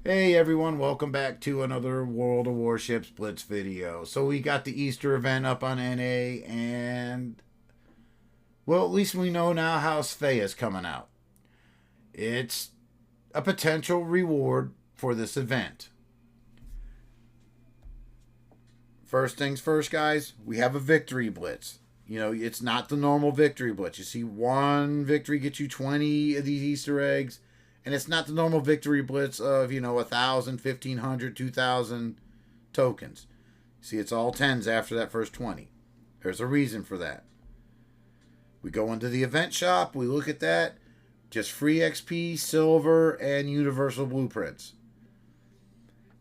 Hey everyone, welcome back to another World of Warships Blitz video. So we got the Easter event up on NA and well, at least we know now how Svea is coming out. It's a potential reward for this event. First things first, guys, we have a victory blitz. It's not the normal victory blitz. You see one victory gets you 20 of these Easter eggs, and it's not the normal victory blitz of, 1,000, 1,500, 2,000 tokens. See, it's all tens after that first 20. There's a reason for that. We go into the event shop, we look at that, just free XP, silver, and universal blueprints.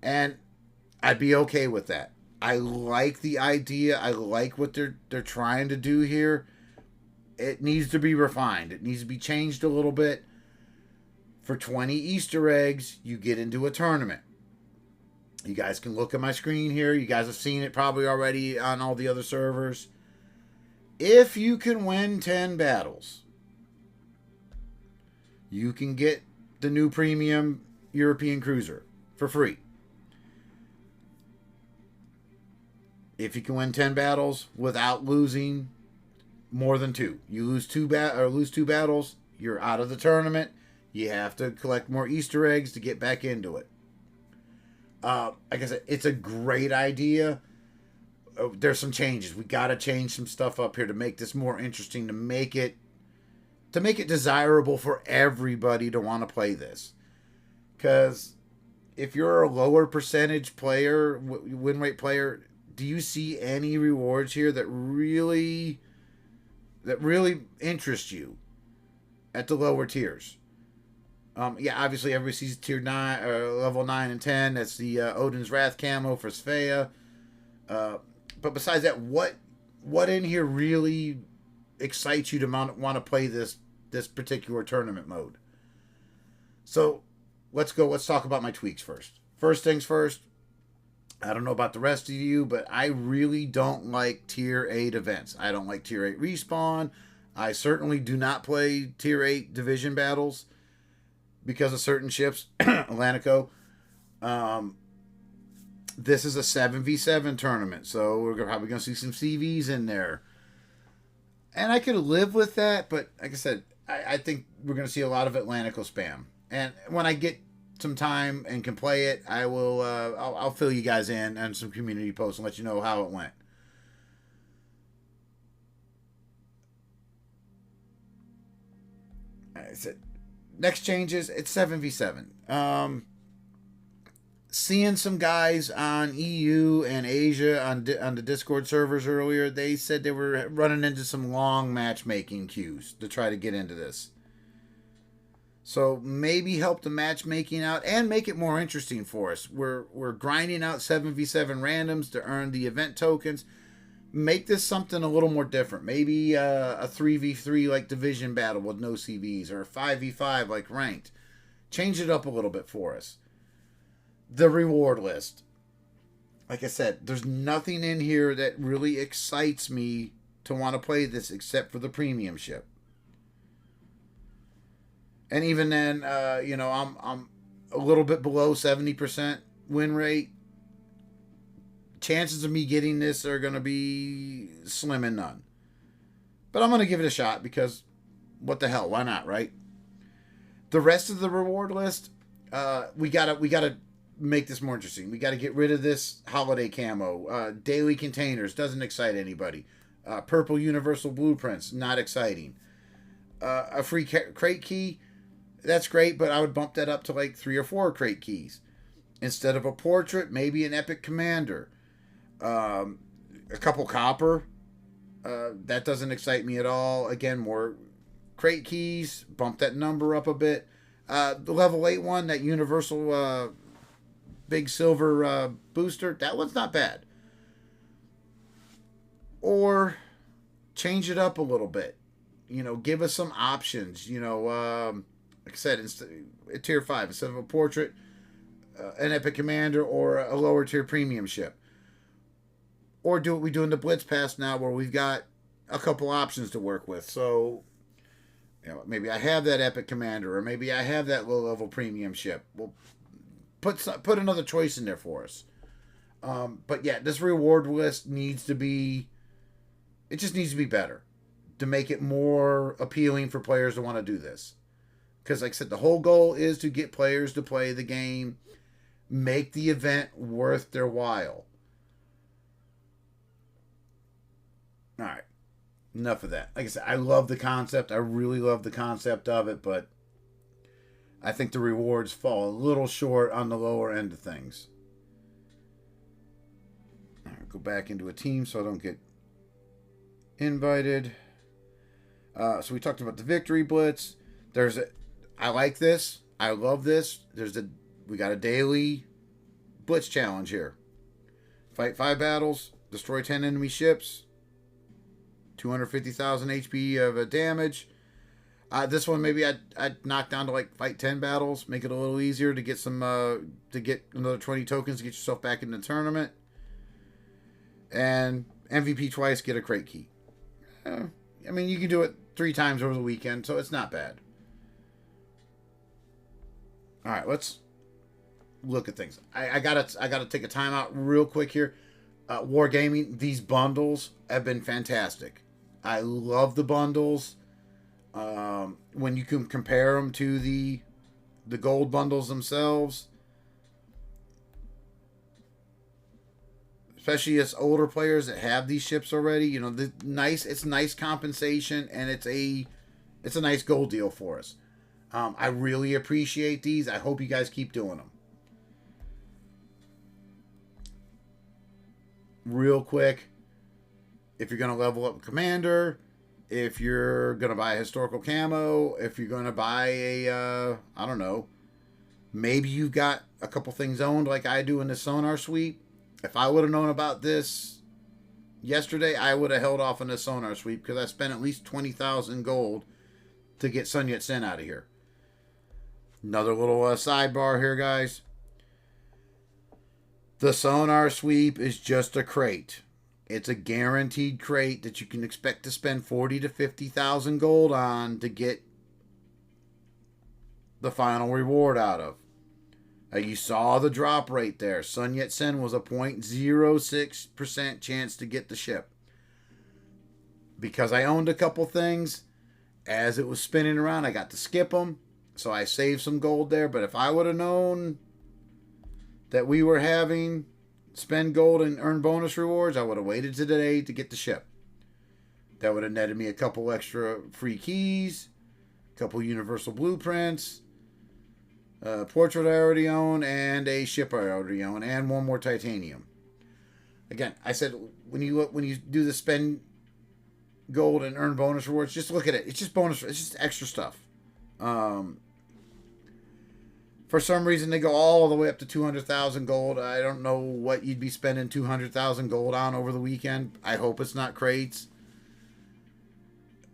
And I'd be okay with that. I like the idea. I like what they're trying to do here. It needs to be refined. It needs to be changed a little bit. For 20 Easter eggs, you get into a tournament. You guys can look at my screen here. You guys have seen it probably already on all the other servers. If you can win 10 battles, you can get the new premium European cruiser for free. If you can win 10 battles without losing more than two. You lose two battles, you're out of the tournament. You have to collect more Easter eggs to get back into it. Like I said, it's a great idea. There's some changes. We got to change some stuff up here to make this more interesting, to make it desirable for everybody to want to play this. Because if you're a lower percentage player, win rate player, do you see any rewards here that really interest you at the lower tiers? Yeah, obviously everybody sees tier 9 or level 9 and 10. That's the Odin's Wrath camo for Svea. But besides that, what in here really excites you to want to play this particular tournament mode? So let's go. Let's talk about my tweaks first. First things first. I don't know about the rest of you, but I really don't like tier 8 events. I don't like tier 8 respawn. I certainly do not play tier 8 division battles because of certain ships. Atlantico. This is a 7v7 tournament, so we're probably going to see some CVs in there. And I could live with that, but like I said, I think we're going to see a lot of Atlantico spam. And when I get some time and can play it, I will. I'll fill you guys in on some community posts and let you know how it went. I said next changes. It's 7v7. Seeing some guys on EU and Asia on the Discord servers earlier, they said they were running into some long matchmaking queues to try to get into this. So maybe help the matchmaking out and make it more interesting for us. We're grinding out 7v7 randoms to earn the event tokens. Make this something a little more different. Maybe a 3v3 like division battle with no CVs, or a 5v5 like ranked. Change it up a little bit for us. The reward list. Like I said, there's nothing in here that really excites me to want to play this except for the premium ship. And even then, I'm a little bit below 70% win rate. Chances of me getting this are going to be slim and none. But I'm going to give it a shot because what the hell? Why not, right? The rest of the reward list, we gotta make this more interesting. We got to get rid of this holiday camo. Daily containers doesn't excite anybody. Purple universal blueprints, not exciting. A free crate key, that's great, but I would bump that up to like 3 or 4 crate keys. Instead of a portrait, maybe an epic commander. A couple copper. That doesn't excite me at all. Again, more crate keys, bump that number up a bit. The level 8 one, that universal big silver booster, that one's not bad. Or change it up a little bit. Give us some options. Like I said, at tier 5, instead of a portrait, an epic commander, or a lower tier premium ship. Or do what we do in the Blitz Pass now, where we've got a couple options to work with. So maybe I have that epic commander, or maybe I have that low level premium ship. Well, put another choice in there for us. But yeah, this reward list needs to be. It just needs to be better to make it more appealing for players to want to do this. Because, like I said, the whole goal is to get players to play the game, make the event worth their while. All right. Enough of that. Like I said, I love the concept. I really love the concept of it, but I think the rewards fall a little short on the lower end of things. All right, go back into a team so I don't get invited. So we talked about the victory blitz. I like this. I love this. We got a daily blitz challenge here. Fight 5 battles, destroy 10 enemy ships, 250,000 HP of damage. This one maybe I'd knock down to like fight 10 battles, make it a little easier to get some to get another 20 tokens to get yourself back in the tournament. And MVP twice, get a crate key. I mean, you can do it 3 times over the weekend, so it's not bad. All right, let's look at things. I gotta take a time out real quick here. Wargaming, these bundles have been fantastic. I love the bundles. When you can compare them to the gold bundles themselves, especially as older players that have these ships already, it's nice compensation, and it's a nice gold deal for us. I really appreciate these. I hope you guys keep doing them. Real quick, if you're going to level up a commander, if you're going to buy a historical camo, if you're going to buy a, I don't know, maybe you've got a couple things owned like I do in the sonar sweep. If I would have known about this yesterday, I would have held off on the sonar sweep because I spent at least 20,000 gold to get Sun Yat-sen out of here. Another little sidebar here, guys. The sonar sweep is just a crate. It's a guaranteed crate that you can expect to spend 40 to 50,000 gold on to get the final reward out of. You saw the drop rate there. Sun Yat-sen was a 0.06% chance to get the ship. Because I owned a couple things, as it was spinning around, I got to skip them. So I saved some gold there. But if I would have known that we were having spend gold and earn bonus rewards, I would have waited to today to get the ship. That would have netted me a couple extra free keys, a couple universal blueprints, a portrait I already own, and a ship I already own, and one more titanium. Again, I said when you do the spend gold and earn bonus rewards, just look at it. It's just bonus. It's just extra stuff. For some reason, they go all the way up to 200,000 gold. I don't know what you'd be spending 200,000 gold on over the weekend. I hope it's not crates.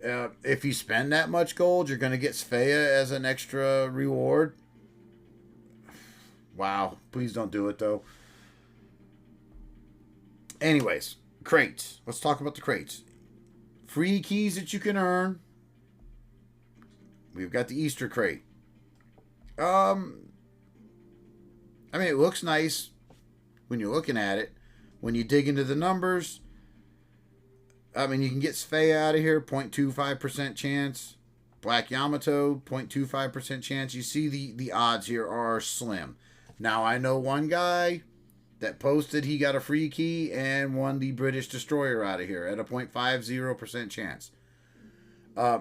If you spend that much gold, you're going to get Sfeya as an extra reward. Wow. Please don't do it, though. Anyways, crates. Let's talk about the crates. Free keys that you can earn. We've got the Easter crate. I mean, it looks nice when you're looking at it. When you dig into the numbers, I mean, you can get Sfeya out of here, 0.25% chance. Black Yamato, 0.25% chance. You see the odds here are slim. Now, I know one guy that posted he got a free key and won the British Destroyer out of here at a 0.50% chance.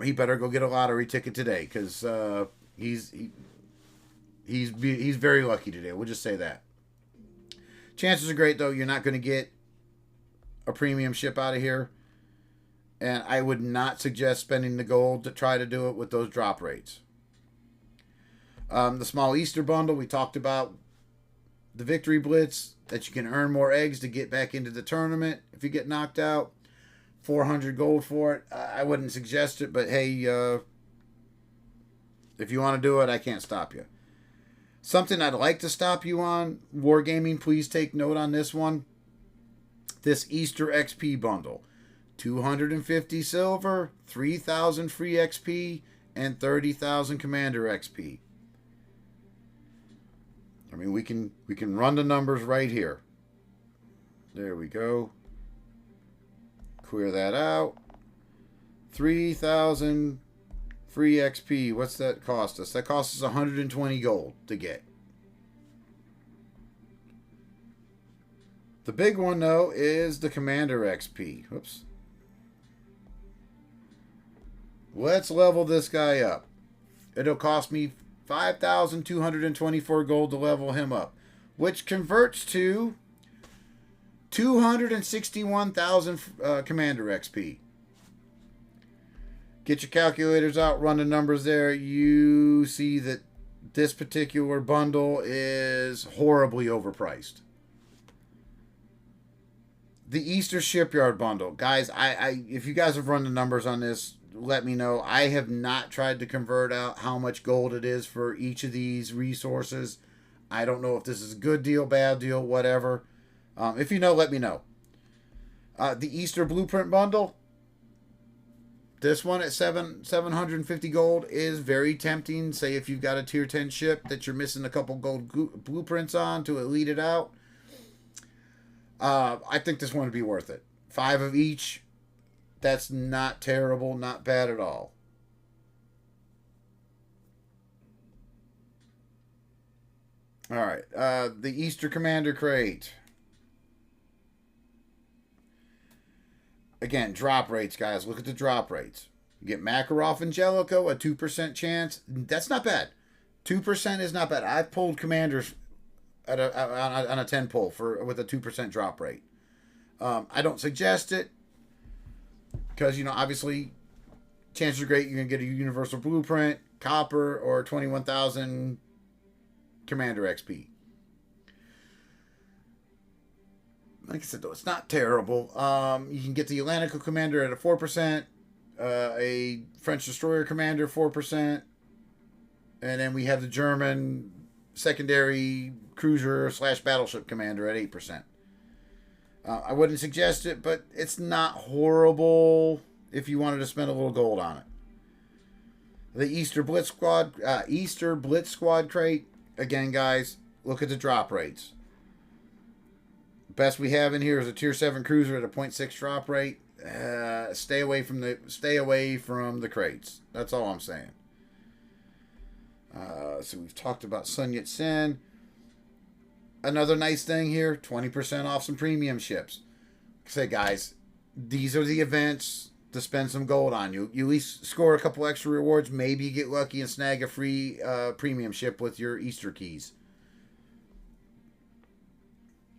He better go get a lottery ticket today because He's very lucky today. We'll just say that. Chances are great, though. You're not going to get a premium ship out of here. And I would not suggest spending the gold to try to do it with those drop rates. The small Easter bundle, we talked about the victory blitz, that you can earn more eggs to get back into the tournament if you get knocked out. 400 gold for it. I wouldn't suggest it, but hey, if you want to do it, I can't stop you. Something I'd like to stop you on, Wargaming, please take note on this one. This Easter XP bundle. 250 silver, 3,000 free XP, and 30,000 commander XP. I mean, we can run the numbers right here. There we go. Clear that out. 3,000 free XP. What's that cost us? That costs us 120 gold to get. The big one, though, is the Commander XP. Whoops. Let's level this guy up. It'll cost me 5,224 gold to level him up, which converts to 261,000 Commander XP. Get your calculators out, run the numbers there. You see that this particular bundle is horribly overpriced. The Easter Shipyard bundle. Guys, if you guys have run the numbers on this, let me know. I have not tried to convert out how much gold it is for each of these resources. I don't know if this is a good deal, bad deal, whatever. If you know, let me know. The Easter Blueprint bundle. This one at 750 gold is very tempting. Say if you've got a tier 10 ship that you're missing a couple gold blueprints on to elite it out. I think this one would be worth it. 5 of each. That's not terrible, not bad at all. Alright, the Easter Commander Crate. Again, drop rates, guys. Look at the drop rates. You get Makarov Angelico, a 2% chance. That's not bad. 2% is not bad. I've pulled commanders on a 10 pull with a 2% drop rate. I don't suggest it because, obviously, chances are great you're going to get a Universal Blueprint, Copper, or 21,000 Commander XP. Like I said, though, it's not terrible. You can get the Atlantico Commander at a 4%, a French Destroyer Commander 4%, and then we have the German secondary cruiser / battleship commander at 8%. I wouldn't suggest it, but it's not horrible if you wanted to spend a little gold on it. The Easter Blitz Squad crate. Again, guys, look at the drop rates. Best we have in here is a tier 7 cruiser at a 0.6 drop rate. Stay away from the crates. That's all I'm saying. So we've talked about Sun Yat-sen. Another nice thing here, 20% off some premium ships. Say, guys, these are the events to spend some gold on. You at least score a couple extra rewards. Maybe you get lucky and snag a free premium ship with your Easter keys.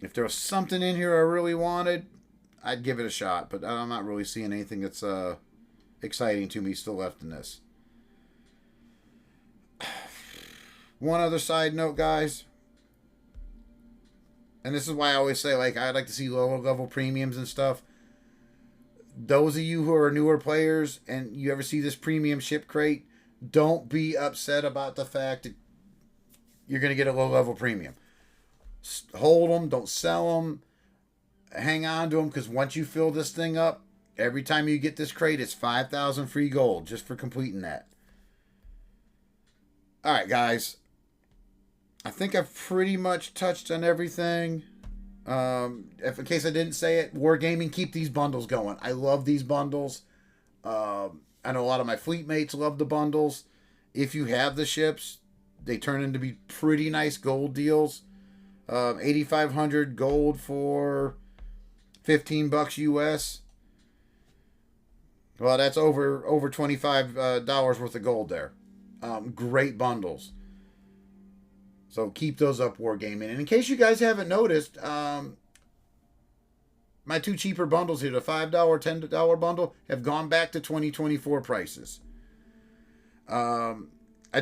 If there was something in here I really wanted, I'd give it a shot. But I'm not really seeing anything that's exciting to me still left in this. One other side note, guys. And this is why I always say, I'd like to see lower level premiums and stuff. Those of you who are newer players and you ever see this premium ship crate, don't be upset about the fact that you're going to get a low level premium. Hold them, don't sell them, hang on to them, because once you fill this thing up, every time you get this crate, it's 5,000 free gold just for completing that. Alright, guys. I think I've pretty much touched on everything. If in case I didn't say it, Wargaming, keep these bundles going. I love these bundles. I know a lot of my fleet mates love the bundles. If you have the ships, they turn into be pretty nice gold deals. 8,500 gold for $15 US. Well, that's over $25 worth of gold there. Great bundles. So keep those up, Wargaming. And in case you guys haven't noticed, my 2 cheaper bundles here, the $5, $10 bundle, have gone back to 2024 prices. I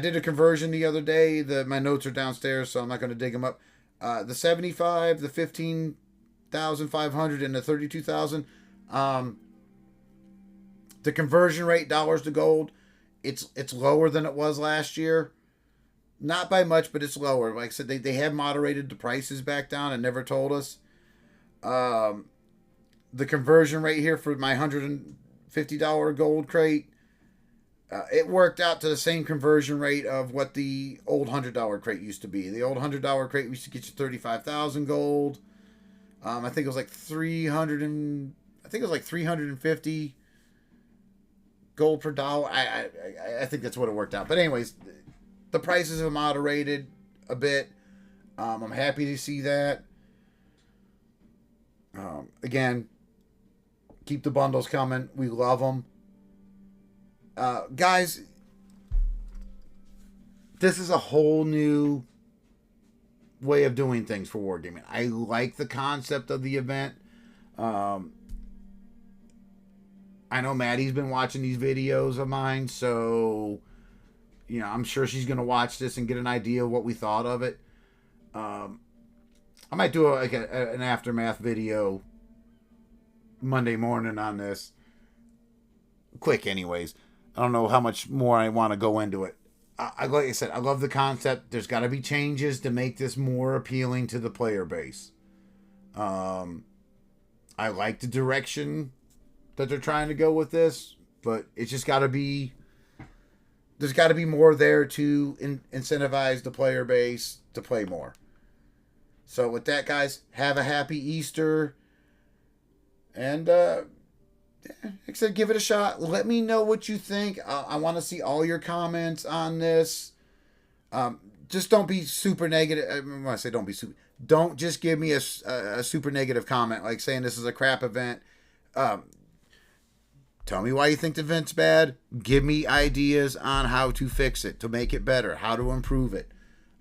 did a conversion the other day. My notes are downstairs, so I'm not going to dig them up. The 75, the 15,500, and the 32,000. The conversion rate, dollars to gold, it's lower than it was last year. Not by much, but it's lower. Like I said, they have moderated the prices back down and never told us. The conversion rate here for my $150 gold crate, It worked out to the same conversion rate of what the old $100 crate used to be. The old $100 crate used to get you 35,000 gold. I think it was like 350 gold per dollar. I think that's what it worked out. But anyways, the prices have moderated a bit. I'm happy to see that. Again, keep the bundles coming. We love them. Guys, this is a whole new way of doing things for Wargaming. I like the concept of the event. I know Maddie's been watching these videos of mine, so I'm sure she's going to watch this and get an idea of what we thought of it. I might do an aftermath video Monday morning on this. Quick, anyways. I don't know how much more I want to go into it. Like I said, I love the concept. There's got to be changes to make this more appealing to the player base. I like the direction that they're trying to go with this, but it's just got to be... There's got to be more there to incentivize the player base to play more. So with that, guys, have a happy Easter. And, like I said, give it a shot. Let me know what you think. I want to see all your comments on this. Just don't be super negative. When I say don't be super... Don't just give me a super negative comment, like saying this is a crap event. Tell me why you think the event's bad. Give me ideas on how to fix it, to make it better, how to improve it.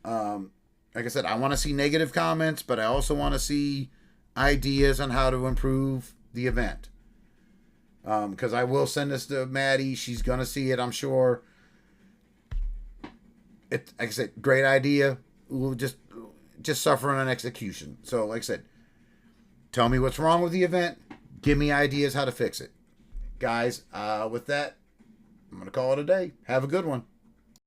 Like I said, I want to see negative comments, but I also want to see ideas on how to improve the event. Because I will send this to Maddie. She's going to see it, I'm sure. Like I said, great idea. We'll just suffering on execution. So, like I said, tell me what's wrong with the event. Give me ideas how to fix it. Guys, with that, I'm going to call it a day. Have a good one.